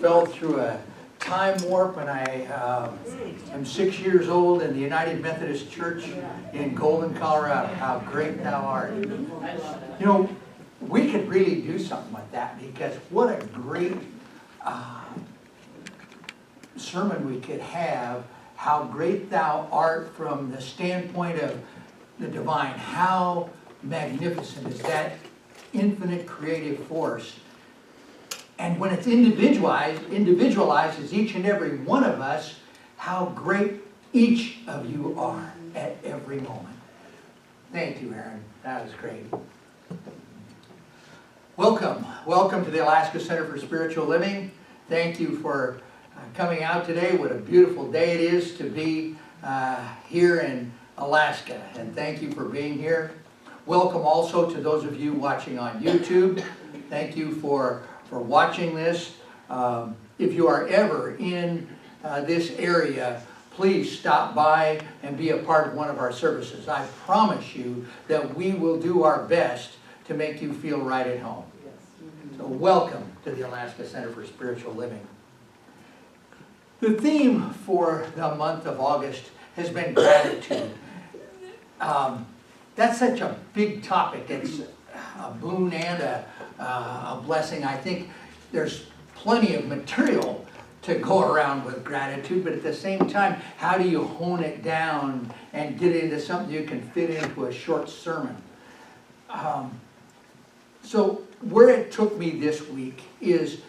fell through a time warp when I am 6 years old in the United Methodist Church in Golden, Colorado. How great thou art. You know, we could really do something with that, because what a great sermon we could have. How great thou art from the standpoint of the divine. How magnificent is that infinite creative force. And when it's individualized as each and every one of us, how great each of you are at every moment. Thank you, Aaron. That was great. Welcome to the Alaska Center for Spiritual Living. Thank you for coming out today. What a beautiful day it is to be here in Alaska. And thank you for being here. Welcome also to those of you watching on YouTube. Thank you for watching this. If you are ever in this area, please stop by and be a part of one of our services. I promise you that we will do our best to make you feel right at home. So welcome to the Alaska Center for Spiritual Living. The theme for the month of August has been gratitude. That's such a big topic. It's a boon and a blessing. I think there's plenty of material to go around with gratitude, but at the same time, how do you hone it down and get it into something you can fit into a short sermon? So where it took me this week is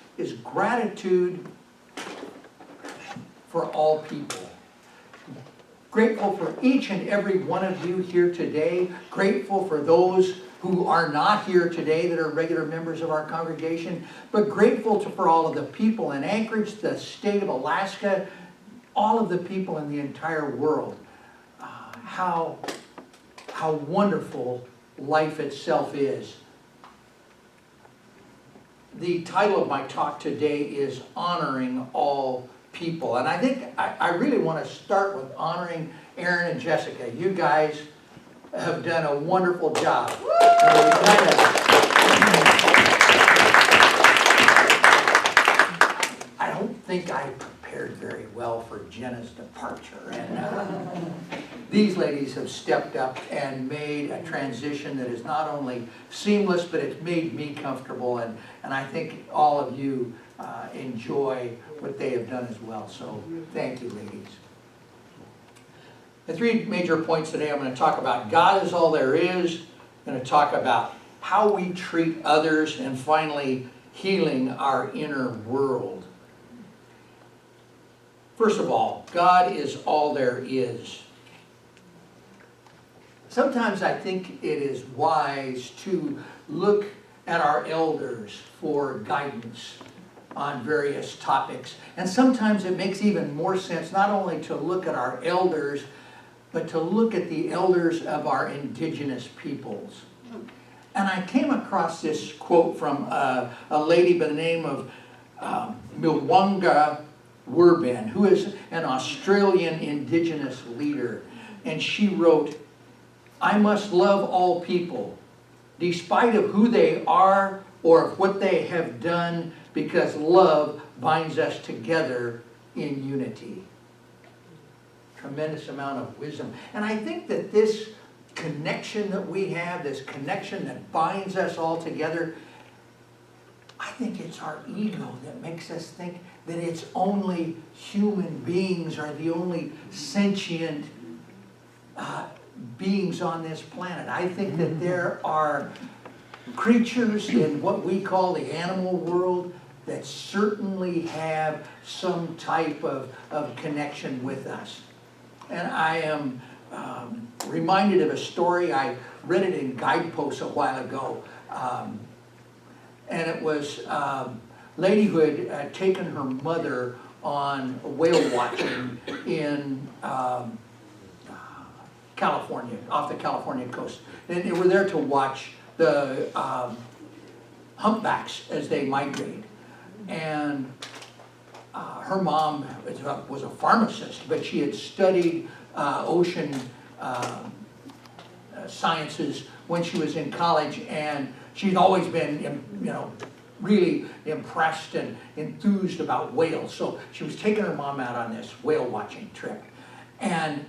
gratitude for all people. Grateful for each and every one of you here today. Grateful for those who are not here today that are regular members of our congregation. But grateful for all of the people in Anchorage, the state of Alaska, all of the people in the entire world. How wonderful life itself is. The title of my talk today is Honoring All People. And I think I really want to start with honoring Aaron and Jessica. You guys have done a wonderful job. I don't think I prepared very well for Jenna's departure. And these ladies have stepped up and made a transition that is not only seamless, but it's made me comfortable. And I think all of you enjoy what they have done as well. So thank you, ladies. The three major points today I'm going to talk about God is all there is. I'm going to talk about how we treat others, and finally, healing our inner world. First of all, God is all there is. Sometimes I think it is wise to look at our elders for guidance on various topics. And sometimes it makes even more sense not only to look at our elders, but to look at the elders of our indigenous peoples. And I came across this quote from a lady by the name of Milwanga Werben, who is an Australian indigenous leader. And she wrote, "I must love all people, despite of who they are or of what they have done, because love binds us together in unity." Tremendous amount of wisdom. And I think that this connection that we have, this connection that binds us all together, I think it's our ego that makes us think that it's only human beings are the only sentient beings on this planet. I think that there are creatures in what we call the animal world that certainly have some type of connection with us. And I am reminded of a story. I read it in Guideposts a while ago. And it was a lady who had taken her mother on whale watching in California, off the California coast. And they were there to watch the humpbacks as they migrate. And her mom was a pharmacist, but she had studied ocean sciences when she was in college, and she'd always been, really impressed and enthused about whales. So she was taking her mom out on this whale watching trip. And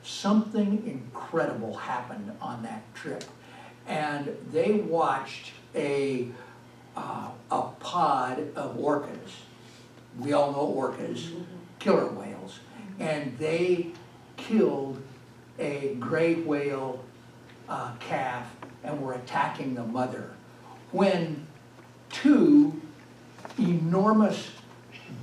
something incredible happened on that trip. And they watched a pod of orcas. We all know orcas, killer whales. And they killed a gray whale calf and were attacking the mother. When two enormous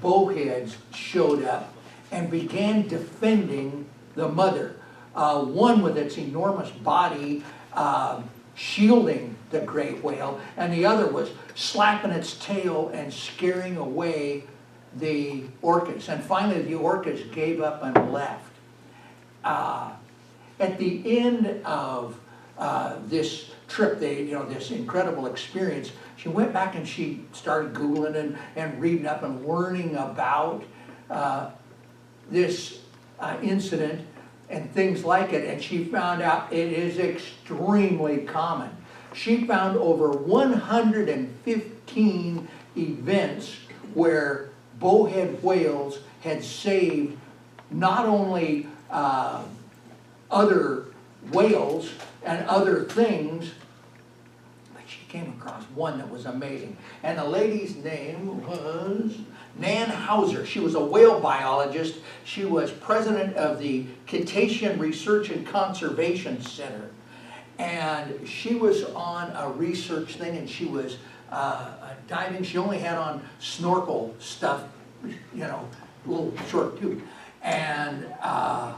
bowheads showed up and began defending the mother. One with its enormous body shielding the great whale, and the other was slapping its tail and scaring away the orcas. And finally the orcas gave up and left. At the end of this trip, this incredible experience, she went back and she started Googling and reading up and learning about this incident and things like it, and she found out it is extremely common. She found over 115 events where bowhead whales had saved not only other whales and other things, but she came across one that was amazing. And the lady's name was Nan Hauser. She was a whale biologist. She was president of the Cetacean Research and Conservation Center. And she was on a research thing, and she was diving. She only had on snorkel stuff, little short tube. And, oh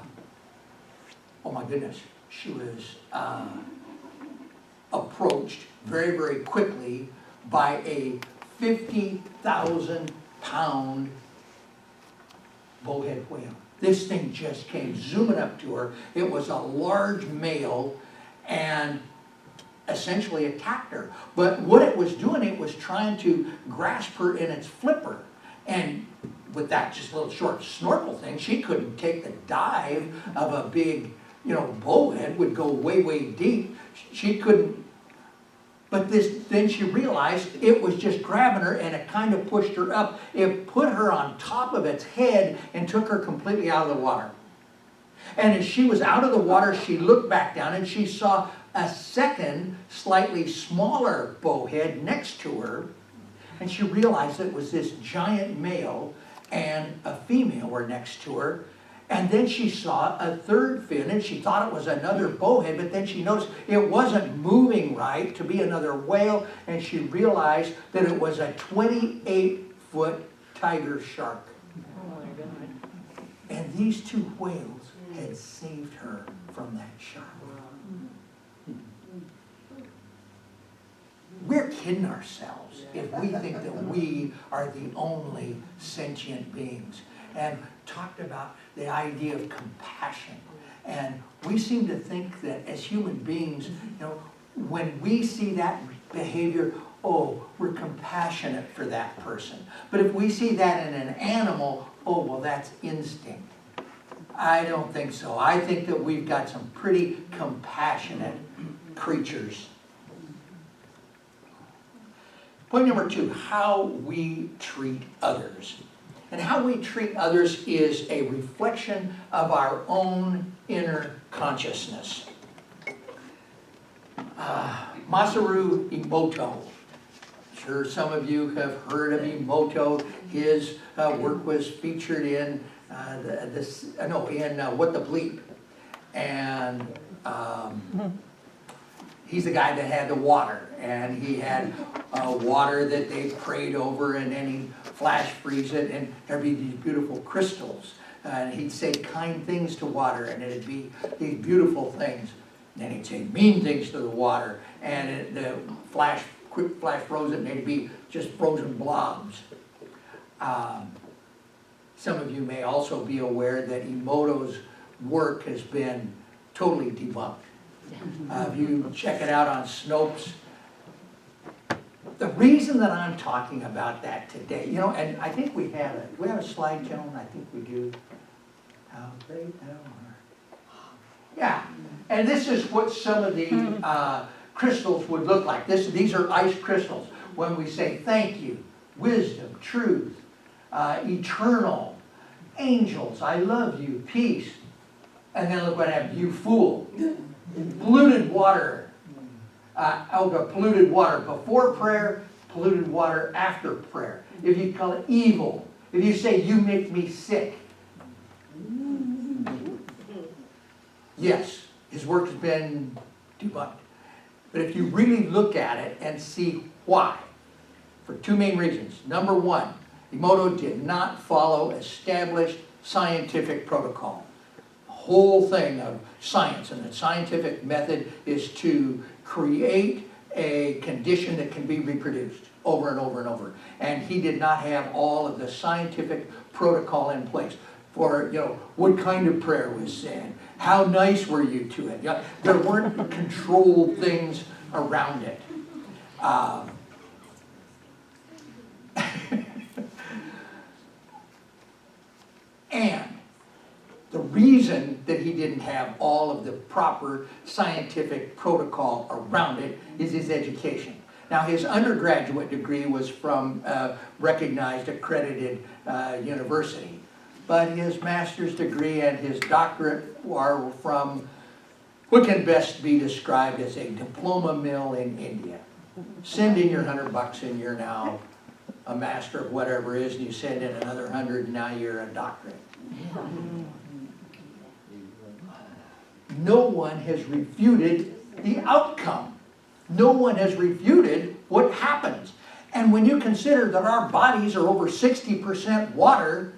my goodness, she was approached very, very quickly by a 50,000-pound bowhead whale. This thing just came zooming up to her. It was a large male and essentially attacked her. But what it was doing, it was trying to grasp her in its flipper. And with that just little short snorkel thing, she couldn't take the dive of a big, bowhead, would go way, way deep. She couldn't. But then she realized it was just grabbing her, and it kind of pushed her up. It put her on top of its head and took her completely out of the water. And as she was out of the water, she looked back down and she saw a second, slightly smaller bowhead next to her. And she realized that it was this giant male and a female were next to her. And then she saw a third fin, and she thought it was another bowhead, but then she noticed it wasn't moving right to be another whale, and she realized that it was a 28-foot tiger shark. Oh my God. And these two whales had saved her from that shark. We're kidding ourselves if we think that we are the only sentient beings. And talked about the idea of compassion. And we seem to think that as human beings, when we see that behavior, oh, we're compassionate for that person. But if we see that in an animal, oh, well, that's instinct. I don't think so. I think that we've got some pretty compassionate creatures. Point number 2, how we treat others. And how we treat others is a reflection of our own inner consciousness. Masaru Emoto. Sure, some of you have heard of Emoto. His work was featured in What the Bleep. And he's the guy that had the water. And he had water that they prayed over, and then he'd flash freeze it, and there'd be these beautiful crystals. And he'd say kind things to water, and it'd be these beautiful things. And then he'd say mean things to the water, and the quick flash froze it, and it'd be just frozen blobs. Some of you may also be aware that Emoto's work has been totally debunked. If you check it out on Snopes, the reason that I'm talking about that today, and I think we have a slide, gentlemen? I think we do. How great thou art. Yeah, and this is what some of the crystals would look like. These are ice crystals. when we say thank you, wisdom, truth, eternal, angels, I love you, peace. And then look what happened, you fool. Polluted water. Polluted water before prayer, polluted water after prayer. If you call it evil, if you say you make me sick. Yes, his work has been debunked. But if you really look at it and see why, for two main reasons. Number one, Emoto did not follow established scientific protocol. The whole thing of science and the scientific method is to create a condition that can be reproduced over and over and over. And he did not have all of the scientific protocol in place for, what kind of prayer was said, how nice were you to it. There weren't controlled things around it. And the reason that he didn't have all of the proper scientific protocol around it is his education. Now, his undergraduate degree was from a recognized, accredited university, but his master's degree and his doctorate are from what can best be described as a diploma mill in India. Send in your $100 and you're now a master of whatever it is, and you send in another 100 and now you're a doctorate. No one has refuted the outcome. No one has refuted what happens. And when you consider that our bodies are over 60% water,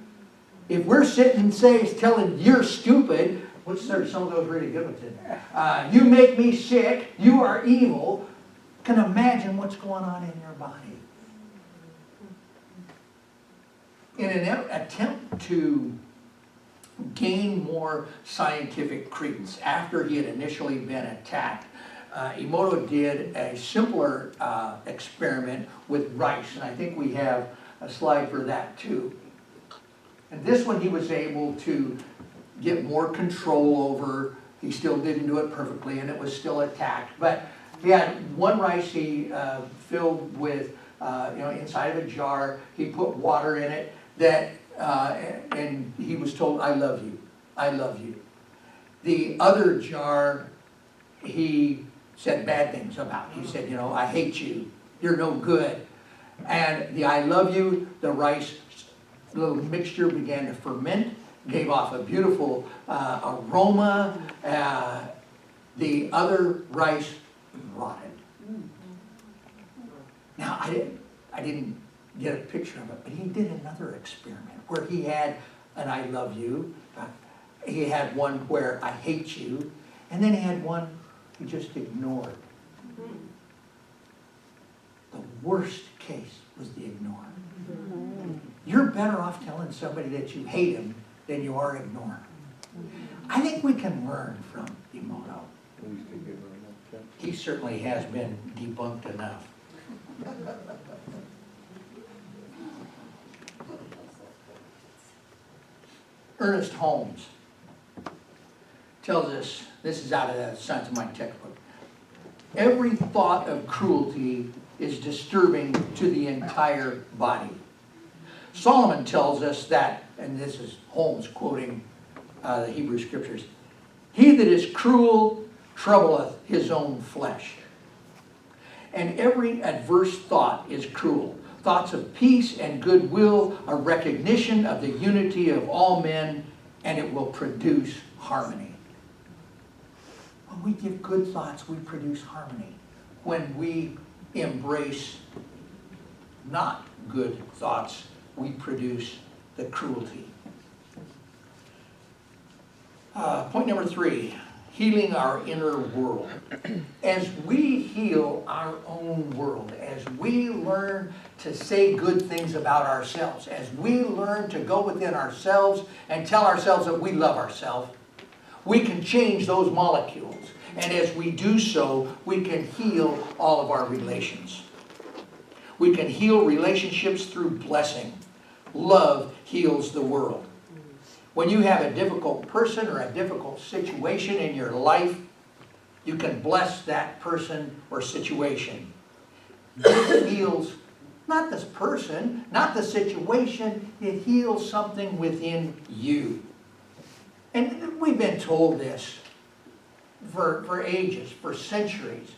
if we're sitting and telling you're stupid, some of those really good ones in there. You make me sick, you are evil, can imagine what's going on in your body. In an attempt to gain more scientific credence after he had initially been attacked, Emoto did a simpler experiment with rice, and I think we have a slide for that too. And this one he was able to get more control over. He still didn't do it perfectly, and it was still attacked. But he had one rice he filled with, inside of a jar. He put water in it and he was told, "I love you, I love you." The other jar, he said bad things about. He said, "I hate you, you're no good." And the "I love you," the rice, little mixture began to ferment, gave off a beautiful aroma. The other rice rotted. Now, I didn't get a picture of it, but he did another experiment where he had an "I love you," he had one where "I hate you," and then he had one he just ignored. The worst case was the ignore. You're better off telling somebody that you hate him than you are ignoring. I think we can learn from Emoto. He certainly has been debunked enough. Ernest Holmes tells us, this is out of the Science of Mind textbook, every thought of cruelty is disturbing to the entire body. Solomon tells us that, and this is Holmes quoting the Hebrew Scriptures, "He that is cruel troubleth his own flesh." And every adverse thought is cruel. Thoughts of peace and goodwill are recognition of the unity of all men, and it will produce harmony. When we give good thoughts, we produce harmony. When we embrace not good thoughts, we produce the cruelty. Point number 3, healing our inner world. As we heal our own world, as we learn to say good things about ourselves, as we learn to go within ourselves and tell ourselves that we love ourselves, we can change those molecules. And as we do so, we can heal all of our relations. We can heal relationships through blessing. Love heals the world. When you have a difficult person or a difficult situation in your life, you can bless that person or situation. this heals not this person, not the situation, it heals something within you. And we've been told this for ages, for centuries.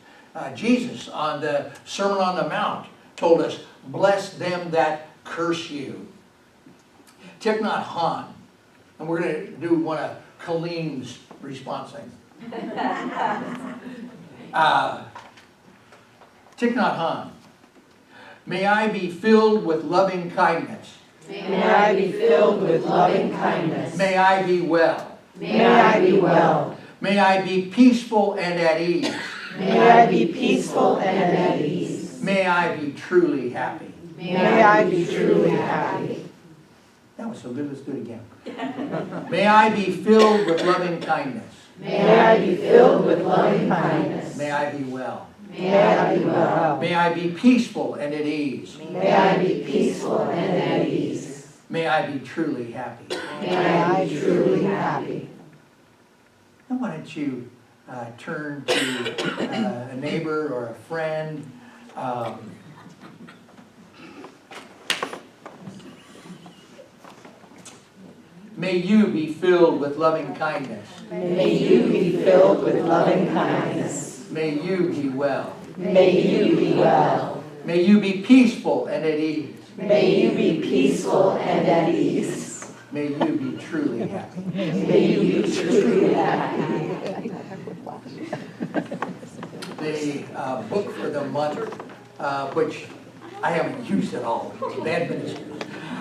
Jesus on the Sermon on the Mount told us, bless them that curse you. Thich Nhat Hanh, and we're going to do one of Kaleem's responses. Thich Nhat Hanh. May I be filled with loving kindness. May I be filled with loving kindness. May I be well. May I be well. May I be peaceful and at ease. May I be peaceful and at ease. May I be truly happy. May I be truly happy. That was so good, let's do it again. May I be filled with loving kindness. May I be filled with loving kindness. May I be well. May I be well. May I be peaceful and at ease. May I be peaceful and at ease. May I be truly happy. May I be truly happy. Now why don't you turn to a neighbor or a friend. May you be filled with loving kindness. May you be filled with loving kindness. May you be well. May you be well. May you be peaceful and at ease. May you be peaceful and at ease. May you be truly happy. May you be truly happy. The book for the month, which I haven't used at all, bad ministers.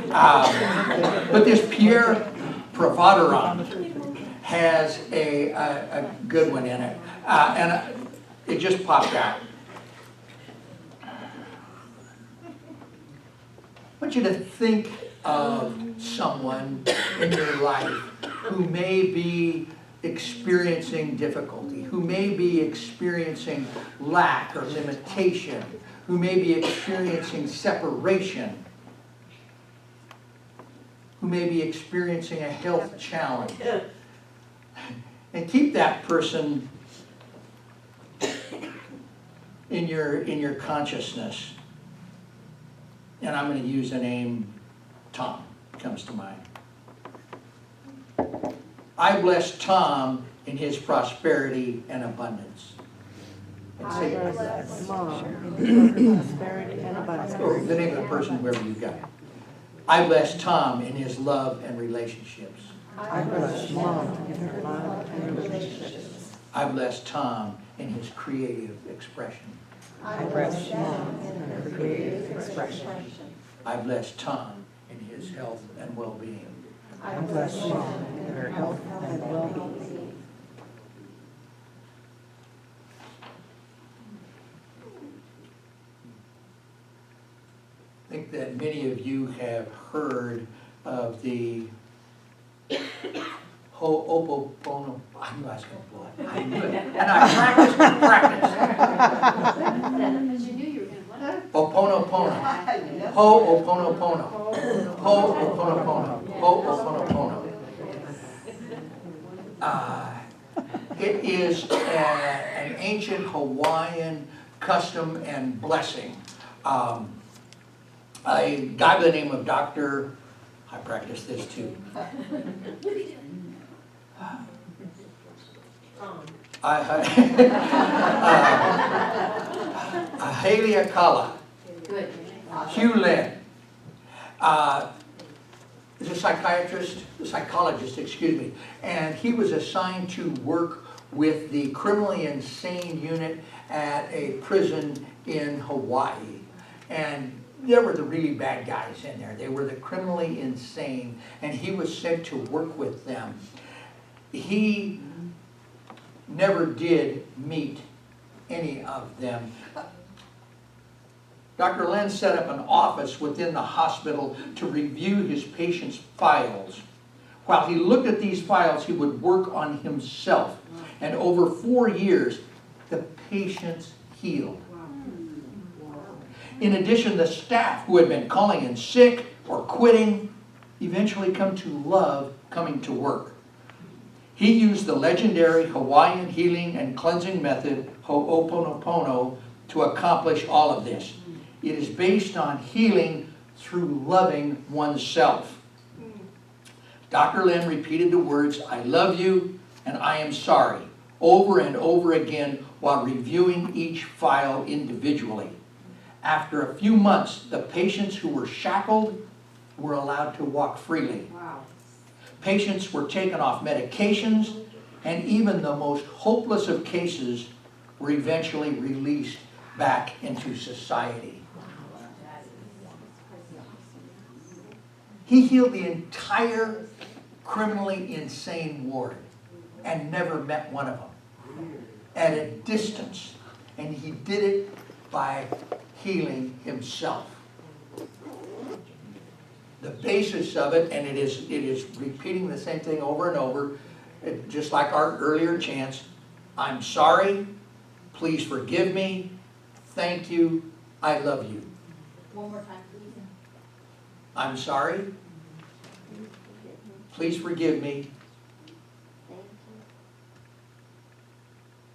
But this Pierre Provoteron has a good one in it. And it just popped out. I want you to think of someone in your life who may be experiencing difficulty, who may be experiencing lack or limitation, who may be experiencing separation, who may be experiencing a health challenge. And keep that person in your consciousness. And I'm going to use the name Tom, comes to mind. I bless Tom in his prosperity and abundance. And say, I bless Mom in her prosperity and abundance. or the name of the person, whoever you got. I bless Tom in his love and relationships. I bless Mom in her love and relationships. I bless Tom in his creative expression. I bless Mom in her creative expression. I bless Tom in his health and well-being. I bless Mom in her health and well-being. I think that many of you have heard of the Ho'oponopono. I knew I was going to blow it. I knew it. And I practiced. Because you knew you were going to what? Ho'oponopono. Ho'oponopono. Ho'oponopono. Ho'oponopono. It is an ancient Hawaiian custom and blessing. A guy by the name of Dr. I practice this too. Haleakala. Good. Hugh Lynn. Is a psychologist, excuse me, and he was assigned to work with the criminally insane unit at a prison in Hawaii. And there were the really bad guys in there. They were the criminally insane, and he was sent to work with them. He never did meet any of them. Dr. Lynn set up an office within the hospital to review his patients' files. While he looked at these files, he would work on himself. And over 4 years, the patients healed. In addition, the staff who had been calling in sick or quitting eventually come to love coming to work. He used the legendary Hawaiian healing and cleansing method, Ho'oponopono, to accomplish all of this. It is based on healing through loving oneself. Dr. Lim repeated the words, "I love you and I am sorry," over and over again while reviewing each file individually. After a few months, the patients who were shackled were allowed to walk freely. Wow. Patients were taken off medications, and even the most hopeless of cases were eventually released back into society. He healed the entire criminally insane ward and never met one of them at a distance. And he did it by healing himself. The basis of it, and it is repeating the same thing over and over, just like our earlier chants, "I'm sorry, please forgive me, thank you, I love you." One more time, please. I'm sorry, please forgive me,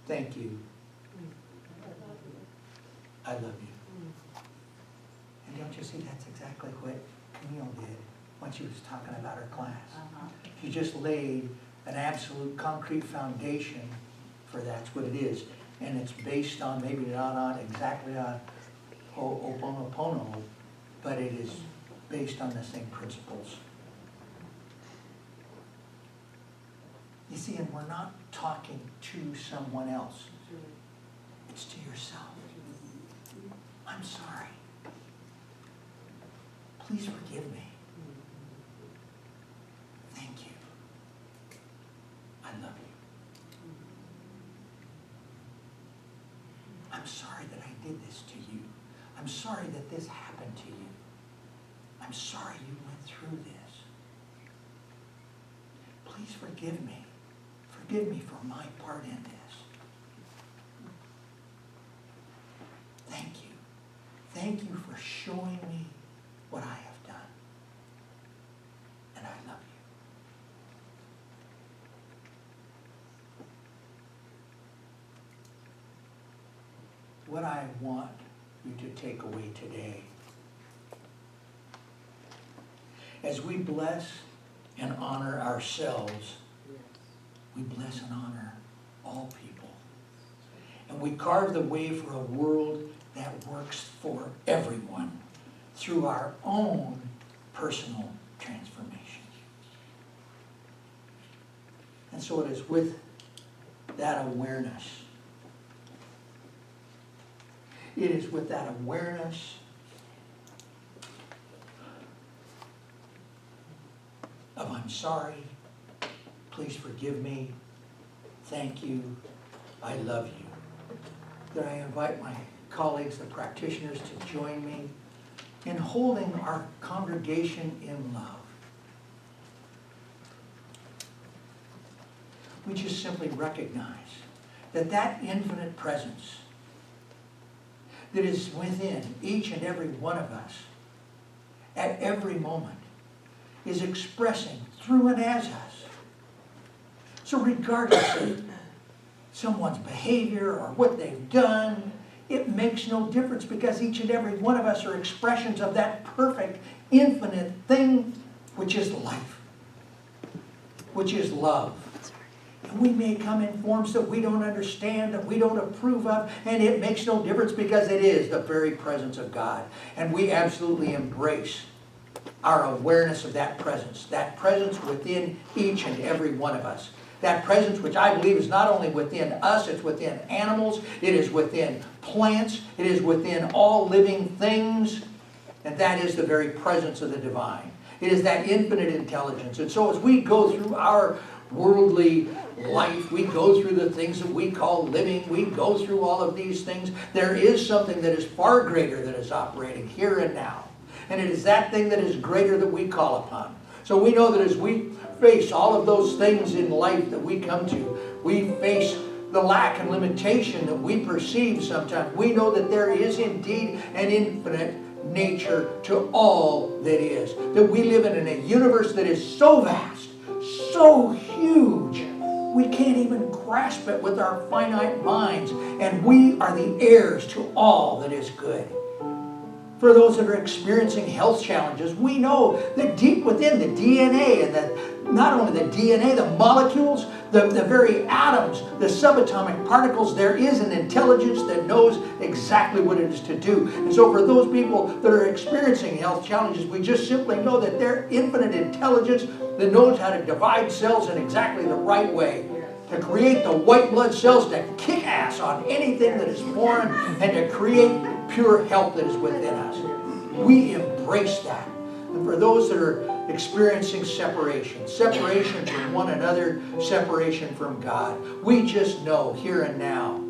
thank you, I love you. And don't you see, that's exactly what Camille did when she was talking about her class. She just laid an absolute concrete foundation for that's what it is. And it's based on, maybe not on exactly on Ho'oponopono, but it is based on the same principles. You see, and we're not talking to someone else. It's to yourself. I'm sorry. Please forgive me. Thank you. I love you. I'm sorry that I did this to you. I'm sorry that this happened to you. I'm sorry you went through this. Please forgive me. Forgive me for my part in this. Thank you. Thank you for showing me what I have done. And I love you. What I want you to take away today, as we bless and honor ourselves, we bless and honor all people. And we carve the way for a world that works for everyone through our own personal transformation. And so it is with that awareness. It is with that awareness of I'm sorry, please forgive me, thank you, I love you, that I invite my colleagues, the practitioners, to join me in holding our congregation in love. We just simply recognize that that infinite presence that is within each and every one of us at every moment is expressing through and as us. So regardless of someone's behavior or what they've done, it makes no difference, because each and every one of us are expressions of that perfect, infinite thing, which is life, which is love. And we may come in forms that we don't understand, that we don't approve of, and it makes no difference, because it is the very presence of God. And we absolutely embrace our awareness of that presence within each and every one of us. That presence, which I believe is not only within us, it's within animals, it is within plants, it is within all living things, and that is the very presence of the divine. It is that infinite intelligence. And so as we go through our worldly life, we go through the things that we call living, we go through all of these things, there is something that is far greater that is operating here and now. And it is that thing that is greater that we call upon. So we know that as we face all of those things in life that we come to, we face the lack and limitation that we perceive sometimes. We know that there is indeed an infinite nature to all that is. That we live in a universe that is so vast, so huge. We can't even grasp it with our finite minds. And we are the heirs to all that is good. For those that are experiencing health challenges, we know that deep within the DNA, and that not only the DNA, the molecules, the very atoms, the subatomic particles, there is an intelligence that knows exactly what it is to do. And so for those people that are experiencing health challenges, we just simply know that their infinite intelligence that knows how to divide cells in exactly the right way, to create the white blood cells to kick ass on anything that is foreign, and to create pure health that is within us. We embrace that. And for those that are experiencing separation from one another, separation from God, we just know here and now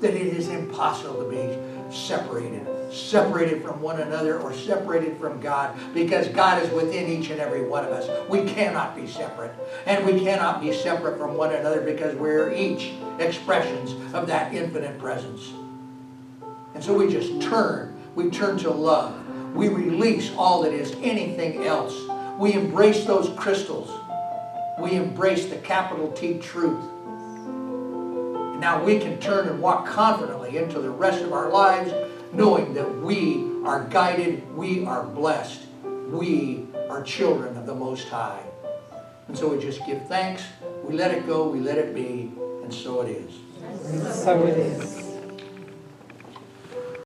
that it is impossible to be separated from one another or separated from God, because God is within each and every one of us. We cannot be separate, and we cannot be separate from one another because we're each expressions of that infinite presence. And so we just turn to love. We release all that is anything else. We embrace those crystals. We embrace the capital T truth. And now we can turn and walk confidently into the rest of our lives, knowing that we are guided, we are blessed, we are children of the Most High. And so we just give thanks, we let it go, we let it be, and so it is. So it is.